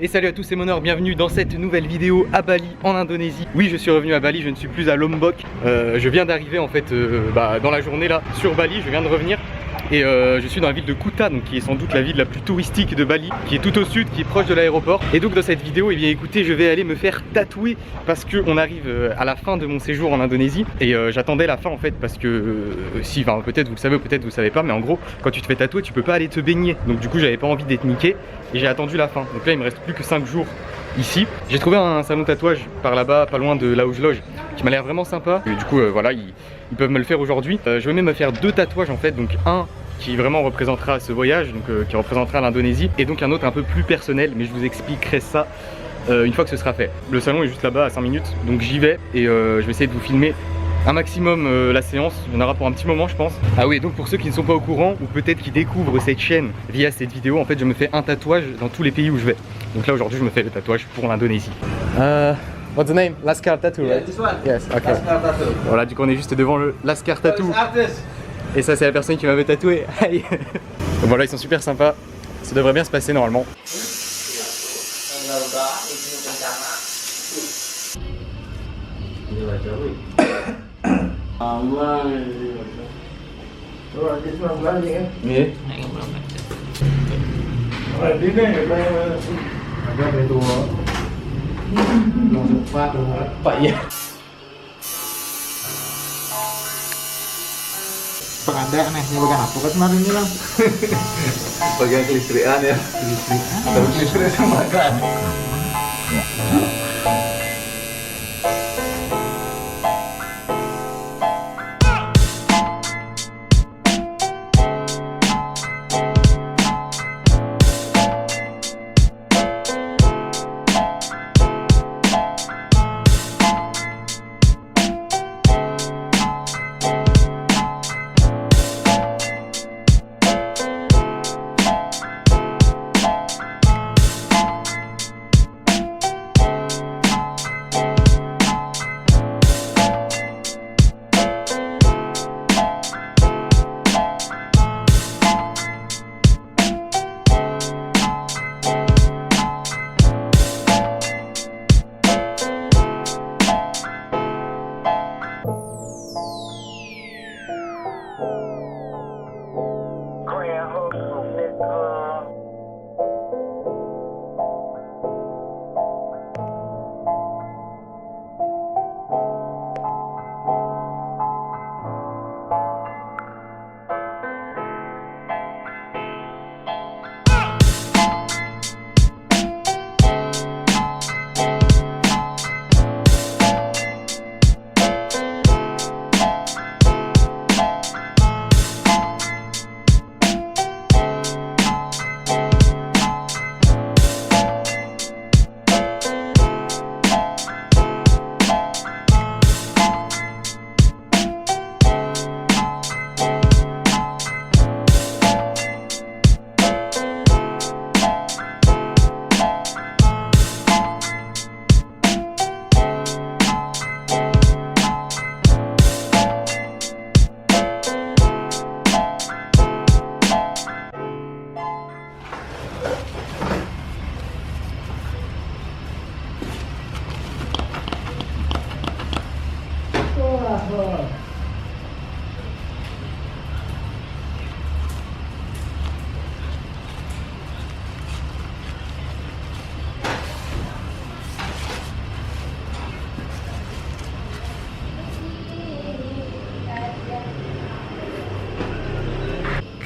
Et salut à tous, c'est Monor, bienvenue dans cette nouvelle vidéo à Bali en Indonésie. Oui, je suis revenu à Bali, je ne suis plus à Lombok. Je viens d'arriver en fait dans la journée là sur Bali, je viens de revenir. Et je suis dans la ville de Kuta, donc qui est sans doute la ville la plus touristique de Bali, qui est tout au sud, qui est proche de l'aéroport. Et donc dans cette vidéo, eh bien écoutez, je vais aller me faire tatouer parce qu'on arrive à la fin de mon séjour en Indonésie. Et j'attendais la fin en fait parce que si, enfin peut-être vous le savez ou peut-être vous le savez pas, mais en gros quand tu te fais tatouer tu peux pas aller te baigner. Donc du coup j'avais pas envie d'être niqué et j'ai attendu la fin. Donc là il me reste plus que 5 jours ici. J'ai trouvé un salon de tatouage par là-bas, pas loin de là où je loge, qui m'a l'air vraiment sympa. Et du coup voilà, ils peuvent me le faire aujourd'hui. Je vais même me faire 2 tatouages en fait, donc un qui vraiment représentera ce voyage, donc qui représentera l'Indonésie, et donc un autre un peu plus personnel, mais je vous expliquerai ça une fois que ce sera fait. Le salon est juste là-bas à 5 minutes, donc j'y vais et je vais essayer de vous filmer un maximum la séance. Il y en aura pour un petit moment je pense. Ah oui, donc pour ceux qui ne sont pas au courant ou peut-être qui découvrent cette chaîne via cette vidéo, en fait je me fais un tatouage dans tous les pays où je vais. Donc là aujourd'hui je me fais le tatouage pour l'Indonésie. What's the name? Lascar Tattoo, right? This one? Yes, ok. Lascar Tattoo. Voilà, du coup on est juste devant le Lascar Tattoo. Et ça c'est la personne qui m'avait tatoué. Donc voilà, ils sont super sympas. Ça devrait bien se passer normalement. Pengadaan nih, nyebagan apa kan kemarin ini Bang? Bagian kelistrikan ya. Kelistrikan? Tapi kelistrikan sama kan?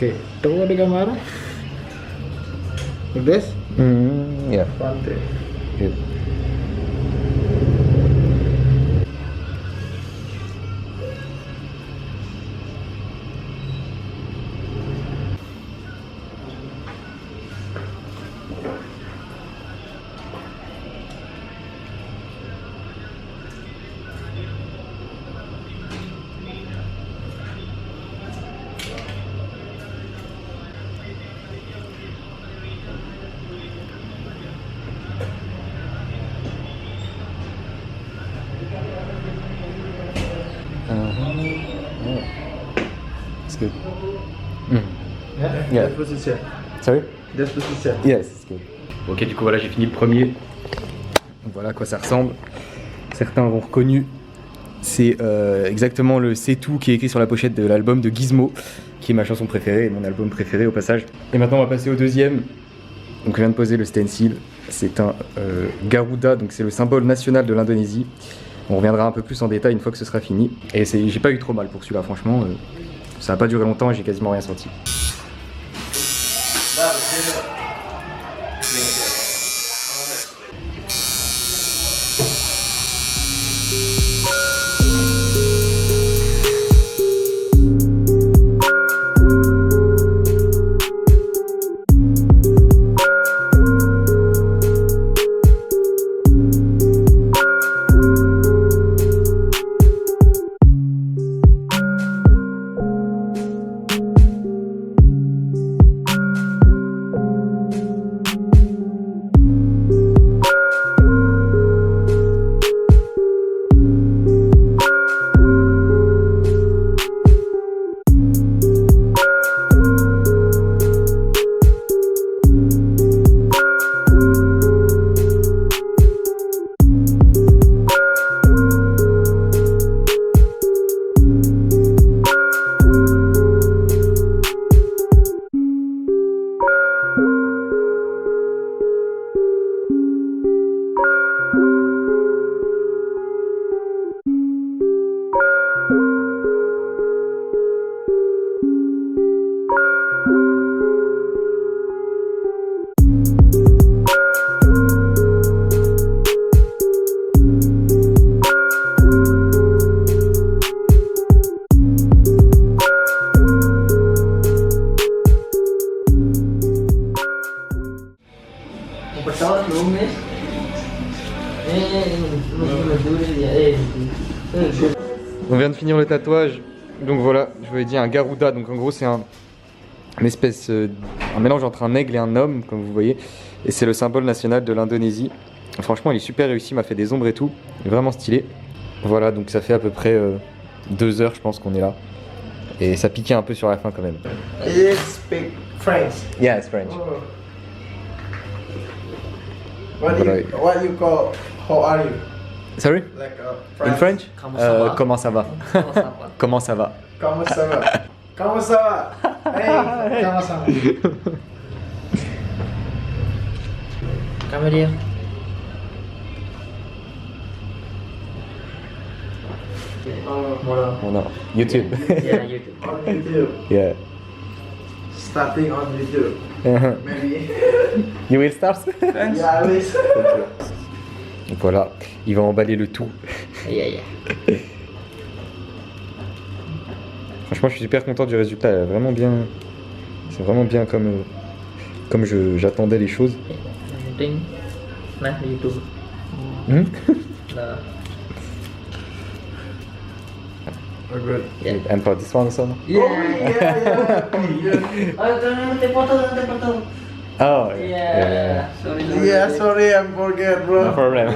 Oke, tunggu di kamar. Udah? Ya. Pantai. Good. It's good. Yeah? Yeah. That position. Sorry? That position. Yes, it's good. Ok, du coup voilà, j'ai fini le premier. Donc voilà à quoi ça ressemble. Certains auront reconnu. C'est exactement le C'est tout qui est écrit sur la pochette de l'album de Gizmo, qui est ma chanson préférée et mon album préféré au passage. Et maintenant on va passer au deuxième. Donc je viens de poser le stencil. C'est un Garuda, donc c'est le symbole national de l'Indonésie. On reviendra un peu plus en détail une fois que ce sera fini. Et j'ai pas eu trop mal pour celui-là, franchement. Ça n'a pas duré longtemps et j'ai quasiment rien senti. On vient de finir le tatouage, donc voilà, je vous ai dit un Garuda, donc en gros c'est un mélange entre un aigle et un homme, comme vous voyez, et c'est le symbole national de l'Indonésie. Franchement il est super réussi, il m'a fait des ombres et tout, il est vraiment stylé. Voilà, donc ça fait à peu près 2 heures je pense qu'on est là, et ça piquait un peu sur la fin quand même. You speak French? Yeah, it's French. Oh. What you call? How are you? Sorry? Like In French? Comment ça va? Comment ça va? Comment ça va? Comment ça va? Hey, comment ça va? Comment dire? Voilà. Oh no, YouTube. Yeah, YouTube. On YouTube. Yeah. Starting on YouTube. Maybe. You will start? Yeah, I wish. Donc voilà, il va emballer le tout. Yeah, yeah. Franchement, je suis super content du résultat. Vraiment bien. C'est vraiment bien comme j'attendais les choses. Ting. Nah, YouTube. Hmm? Nah. Oh, good. Yeah. And for this one also? Yeah. Yeah. Nanti foto. Oh, Yeah. Sorry. Yeah, sorry, I forget, bro. No problem.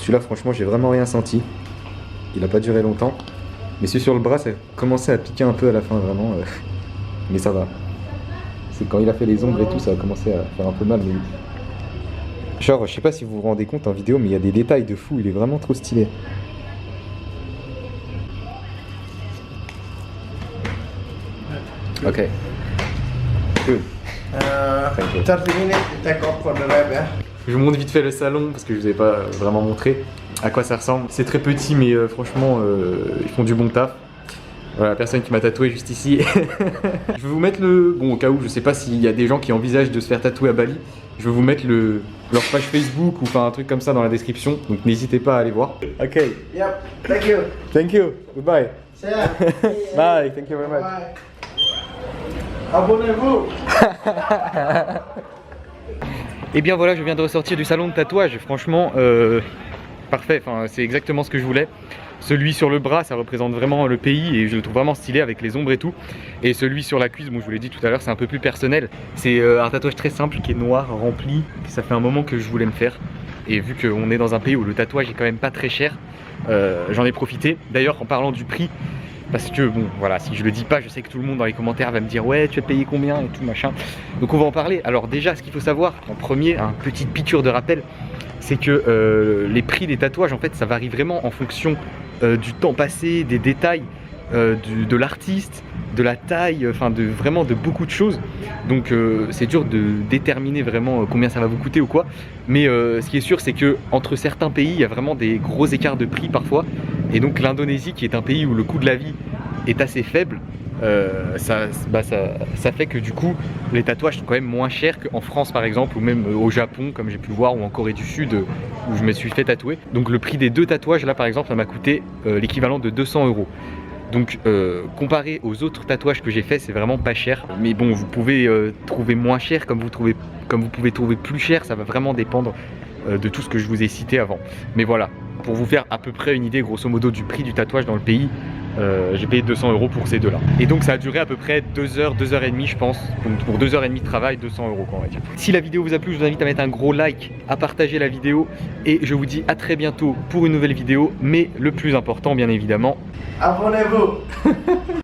Celui-là, franchement, j'ai vraiment rien senti. Il a pas duré longtemps. Mais celui sur le bras, ça commençait à piquer un peu à la fin, vraiment. Mais ça va. C'est quand il a fait les ombres et tout, ça a commencé à faire un peu mal. Mais... Genre, je sais pas si vous vous rendez compte en vidéo, mais il y a des détails de fou. Il est vraiment trop stylé. Ok. Good. Thank you. 30 minutes to take off for the rap, yeah? Je vous montre vite fait le salon parce que je vous ai pas vraiment montré à quoi ça ressemble. C'est très petit mais franchement ils font du bon taf. Voilà la personne qui m'a tatoué juste ici. Je vais vous mettre bon au cas où je sais pas s'il y a des gens qui envisagent de se faire tatouer à Bali. Je vais vous mettre leur page Facebook ou enfin un truc comme ça dans la description. Donc n'hésitez pas à aller voir. Ok. Yep, thank you. Thank you. Goodbye. See ya. Bye. Thank you very much. Bye. Abonnez-vous. Et bien voilà, je viens de ressortir du salon de tatouage, franchement parfait, enfin, c'est exactement ce que je voulais. Celui sur le bras, ça représente vraiment le pays et je le trouve vraiment stylé avec les ombres et tout. Et celui sur la cuisse, bon je vous l'ai dit tout à l'heure, c'est un peu plus personnel. C'est un tatouage très simple qui est noir, rempli, ça fait un moment que je voulais me faire. Et vu qu'on est dans un pays où le tatouage est quand même pas très cher, j'en ai profité. D'ailleurs en parlant du prix, parce que bon voilà, si je le dis pas, je sais que tout le monde dans les commentaires va me dire ouais tu vas payer combien et tout machin. Donc on va en parler. Alors déjà, ce qu'il faut savoir en premier, une petite piqûre de rappel, c'est que les prix des tatouages en fait ça varie vraiment en fonction du temps passé, des détails, de l'artiste, de la taille, enfin vraiment de beaucoup de choses. Donc c'est dur de déterminer vraiment combien ça va vous coûter ou quoi. Mais ce qui est sûr, c'est que entre certains pays, il y a vraiment des gros écarts de prix parfois. Et donc l'Indonésie, qui est un pays où le coût de la vie est assez faible, ça fait que du coup les tatouages sont quand même moins chers qu'en France par exemple, ou même au Japon comme j'ai pu le voir, ou en Corée du Sud où je me suis fait tatouer. Donc le prix des 2 tatouages là par exemple, ça m'a coûté l'équivalent de 200 €. Donc comparé aux autres tatouages que j'ai fait, c'est vraiment pas cher. Mais bon, vous pouvez trouver moins cher comme vous pouvez trouver plus cher, ça va vraiment dépendre de tout ce que je vous ai cité avant. Mais voilà, pour vous faire à peu près une idée grosso modo du prix du tatouage dans le pays, j'ai payé 200 € pour ces 2 là. Et donc ça a duré à peu près 2 heures, 2 heures et demie je pense. Donc pour 2 heures et demie de travail, 200 € quoi on va dire. Si la vidéo vous a plu, je vous invite à mettre un gros like, à partager la vidéo. Et je vous dis à très bientôt pour une nouvelle vidéo. Mais le plus important bien évidemment, Abonnez-vous.